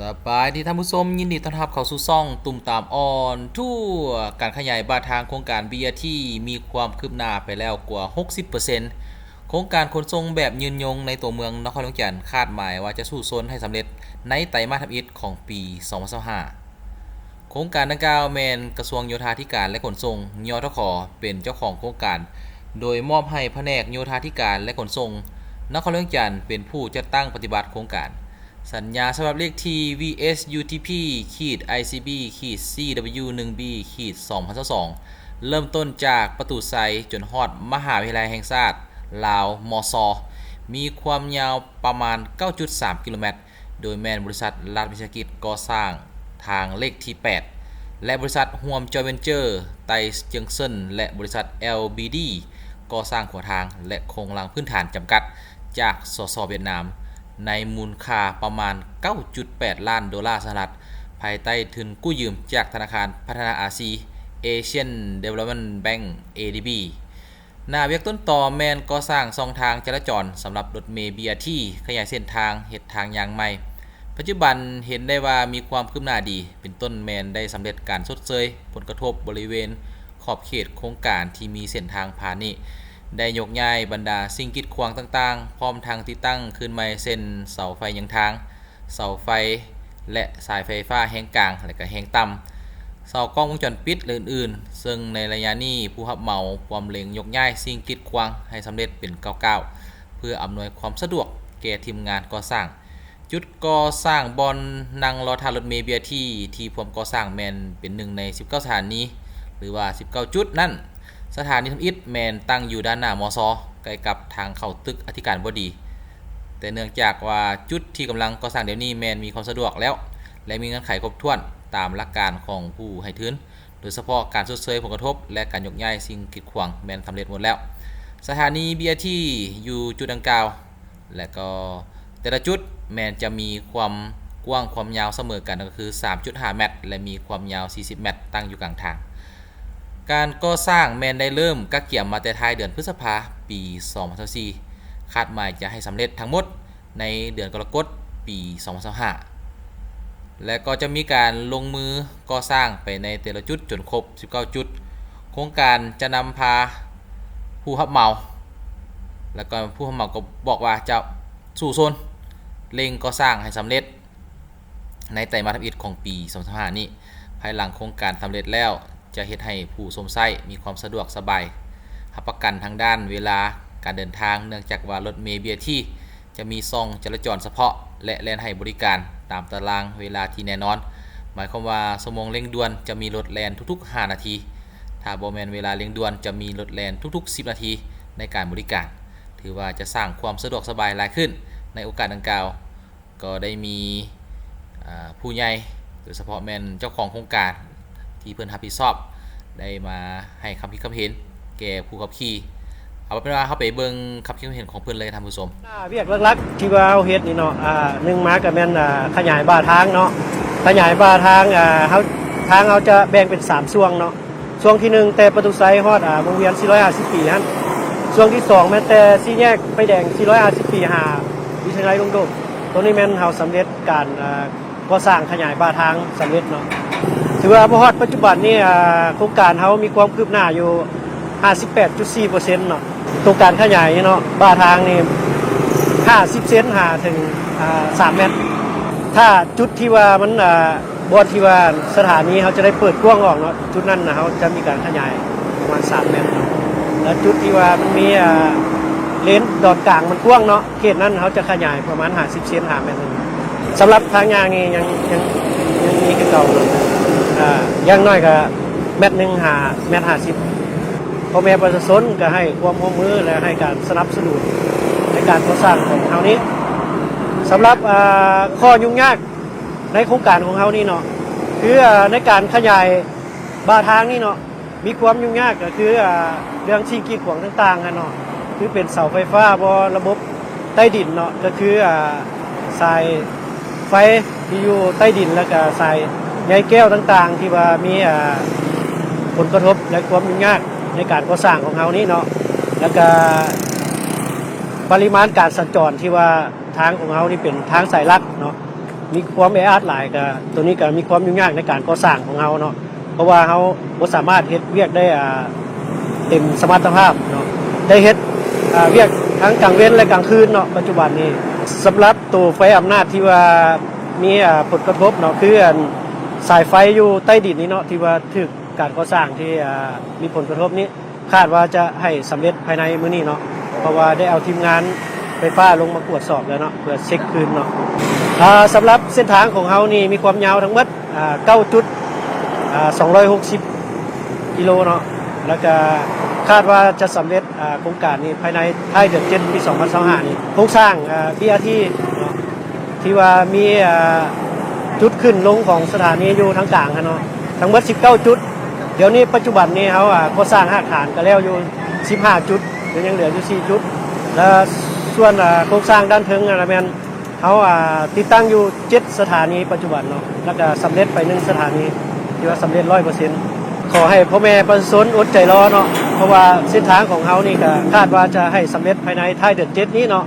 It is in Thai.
สบายดีท่านผู้ชมยินดีต้อนรับเข้าสู่ช่องตุ่มตามออนทั่วการขยายบาทางโครงการ BRT มีความคืบหน้าไปแล้วกว่า 60%โครงการขนส่งแบบยืนยงในตัวเมืองนครหลวงจันทร์คาดหมายว่าจะสู่ซนให้สำเร็จในไตรมาสทำอิฐของปี 2025 โครงการดังกล่าวแมนกระทรวงโยธาธิการและขนส่งยทขเป็นเจ้าของโครงการโดยมอบให้แผนกโยธาธิการและขนส่งนครหลวงจันทร์เป็นผู้จัดตั้งปฏิบัติโครงการสัญญาฉบับเลขที่ VSUTP-ICB-CW1B 2022เริ่มต้นจากประตูไซจนฮอดมหาวิทยาลัยแห่งชาติลาวมซมีความยาวประมาณ 9.3 กิโลเมตรโดยแมนบริษัทรัฐวิสาหกิจก่อสร้างทางเลขที่ 8 และบริษัทห่วมจอยเวนเจอร์ไตเจิงเซินและบริษัท LBD ก่อสร้างหัวทางและโครงหลังพื้นฐานจำกัดจากสสเวียดนามในมูลค่าประมาณ 9.8 ล้านดอลลาร์สหรัฐภายใต้ทุนกู้ยืมจากธนาคารพัฒนาอาซีเอเชียนเดเวลอปเมนต์แบงก์ ADB หน้าเวียกต้นต่อแมนก่อสร้างช่องทางจราจรสำหรับรถเมล์ BRT ขยายเส้นทางเฮ็ดทางยางใหม่ปัจจุบันเห็นได้ว่ามีความคืบหน้าดีเป็นต้นแมนได้สำเร็จการชดเชยผลกระทบบริเวณขอบเขตโครงการที่มีเส้นทางผ่านนี้ได้ยกย้ายบรรดาสิ่งกีดขวางต่างๆพร้อมทางติดตั้งขึ้นใหม่เส้นเสาไฟยังทางเสาไฟและสายไฟฟ้าแห่งกลางและก็แห่งต่ำเสากล้องวงจรปิดและอื่นๆซึ่งในระยะนี้ผู้รับเหมาความเร่งยกย้ายสิ่งกีดขวางให้สำเร็จเป็นก้าวๆเพื่ออำนวยความสะดวกแก่ทีมงานก่อสร้างจุดก่อสร้างบอนนั่งรอท่ารถเมล์ BRT ที่พร้อมก่อสร้างแมนเป็นหนึ่งใน19สถานีหรือว่า19จุดนั่นสถานีทำอิฐแมนตั้งอยู่ด้านหน้ามซใกล้กับทางเข้าตึกอธิการบดีแต่เนื่องจากว่าจุดที่กำลังก่อสร้างเดี๋ยวนี้แมนมีความสะดวกแล้วและมีเงื่อนไขครบถ้วนตามหลักการของผู้ให้ทุนโดยเฉพาะการชดเชยผลกระทบและการยกย้ายสิ่งกีดขวางแมนสำเร็จหมดแล้วสถานี BRT อยู่จุดดังกล่าวและก็แต่ละจุดแมนจะมีความกว้างความยาวเสมอกันก็คือ 3.5 เมตรและมีความยาว 40 เมตรตั้งอยู่กลางทางการก่อสร้างแมนได้เริ่มกักเกี่ยมมาแต่ท้ายเดือนพฤษภาคมปี 2024 คาดหมายจะให้สำเร็จทั้งหมดในเดือนกรกฎาคมปี 2025 และก็จะมีการลงมือก่อสร้างไปในแต่ละจุดจนครบ 19 จุดโครงการจะนำพาผู้รับเหมาแล้วก็ผู้รับเหมาก็บอกว่าจะสู่โซนเร่งก่อสร้างให้สำเร็จในไตรมาสที่1ของปี 2025 นี้ภายหลังโครงการสำเร็จแล้วจะเฮ็ดให้ผู้ชมไซต์มีความสะดวกสบายรับประกันทางด้านเวลาการเดินทางเนื่องจากว่ารถเมล์ BRT จะมีช่องจราจรเฉพาะและแล่นให้บริการตามตารางเวลาที่แน่นอนหมายความว่าชั่วโมงเร่งด่วนจะมีรถแล่นทุกๆ5นาทีถ้าบ่แม่นเวลาเร่งด่วนจะมีรถแล่นทุกๆ10นาทีในการบริการถือว่าจะสร้างความสะดวกสบายหลายขึ้นในโอกาสดังกล่าวก็ได้มีผู้ใหญ่โดยเฉพาะแม่นเจ้าของโครงการที่เพิ่นรับผิดชอบได้มาให้คำคิดคำเห็นแก่ผู้ขับขี่เอาเป็นว่าเข้าไปเบิ่งคำคิดคำเห็นของเพิ่นเลยท่านผู้ชมเวียกหลักๆที่ว่าเฮาเฮ็ดนี่เนาะ1มาก็แม่นขยายบ้าทางเนาะขยายบ้าทางเฮาทางเฮาจะแบ่งเป็น3ช่วงเนาะช่วงที่1แต่ประตูไซฮอดวงเวียน450ปีนั่นช่วงที่2แม่นแต่4แยกไฟแดง450ปีวิทยาลัยลุงโดมตัวนี้แม่นเฮาสำเร็จการก่อสร้างขยายบ้าทางสำเร็จเนาะถือว่าบ่ฮอดปัจจุบันนี้โครงการเฮามีความคืบหน้าอยู่ 58.4% เนาะตรงการขยายเนาะบ้าทางนี่50เซนหาถึง3เมตรถ้าจุดที่ว่ามันบอนที่ว่าสถานีเขาจะได้เปิดกว้างออกเนาะจุดนั้นนะเขาจะมีการขยายประมาณ3เมตรเนาะแล้วจุดที่ว่ามันมีเลนดอนกลางมันกว้างเนาะเขตนั้นเขาจะขยายประมาณ50เซน5เมตรสำหรับทางยางนี่ยังมีคือเก่าอย่างน้อยก็เมตรนึง5เมตร50พ่อแม่ประชาชนก็ให้ความร่วมมือและให้การสนับสนุนในการก่อสร้างของเฮานี้สำหรับข้อยุ่งยากในโครงการของเฮานี่เนาะคือในการขยายบ้าทางนี่เนาะมีความยุ่งยากก็คือเรื่องสิ่งกีดขวางต่างๆเนาะคือเป็นเสาไฟฟ้าบ่ระบบใต้ดินเนาะก็คือสายไฟที่อยู่ใต้ดินแล้วก็สายใยแก้วต่างๆที่ว่ามีผลกระทบและความยุ่งยากในการก่อสร้างของเฮานี้เนาะแล้วก็ปริมาณการสัญจรที่ว่าทางของเฮานี่เป็นทางสายลักเนาะ มีความแออัดหลายก็ตัวนี้ก็มีความยุ่งยากในการก่อสร้างของเราเนาะเพราะว่าเราบ่สามารถเฮ็ดเวียกได้เต็มสมรรถภาพเนาะได้เฮ็ดเวียกทั้งกลางเว้นและกลางคืนเนาะปัจจุบันนี้สำหรับตัวไฟอำนาจที่ว่ามีผลกระทบเนาะคือสายไฟอยู่ใต้ดินนี้เนาะที่ว่าถึกการก่อสร้างที่มีผลกระทบนี้คาดว่าจะให้สำเร็จภายในมื้อนี้เนาะเพราะว่าได้เอาทีมงานไฟฟ้าลงมาตรวจสอบแล้วเนาะเพื่อเช็คคืนเนาะสำหรับเส้นทางของเฮานี่มีความยาวทั้งหมด9 จุด260 กิโลเนาะแล้วก็คาดว่าจะสำเร็จโครงการนี้ภายในท้ายเดือน7ปี2025นี้โครงสร้างBRT เนาะที่ว่ามีจุดขึ้นลงของสถานีอยู่ทั้งกลางเนาะทั้งหมด19 จุดเดี๋ยวนี้ปัจจุบันนี้เขาก็สร้างอาคารก็แล้วอยู่15 จุดเดี๋ยวยังเหลืออยู่4 จุดแล้วส่วนโครงสร้างด้านเทิงนะแม่นเขาติดตั้งอยู่7 สถานีปัจจุบันเนาะแล้วก็สำเร็จไป1 สถานีที่ว่าสำเร็จ 100%ขอให้พ่อแม่ประชาชนอดใจรอเนาะเพราะว่าเส้นทางของเขานี่ก็คาดว่าจะให้สำเร็จภายในท้ายเดือน7นี้เนาะ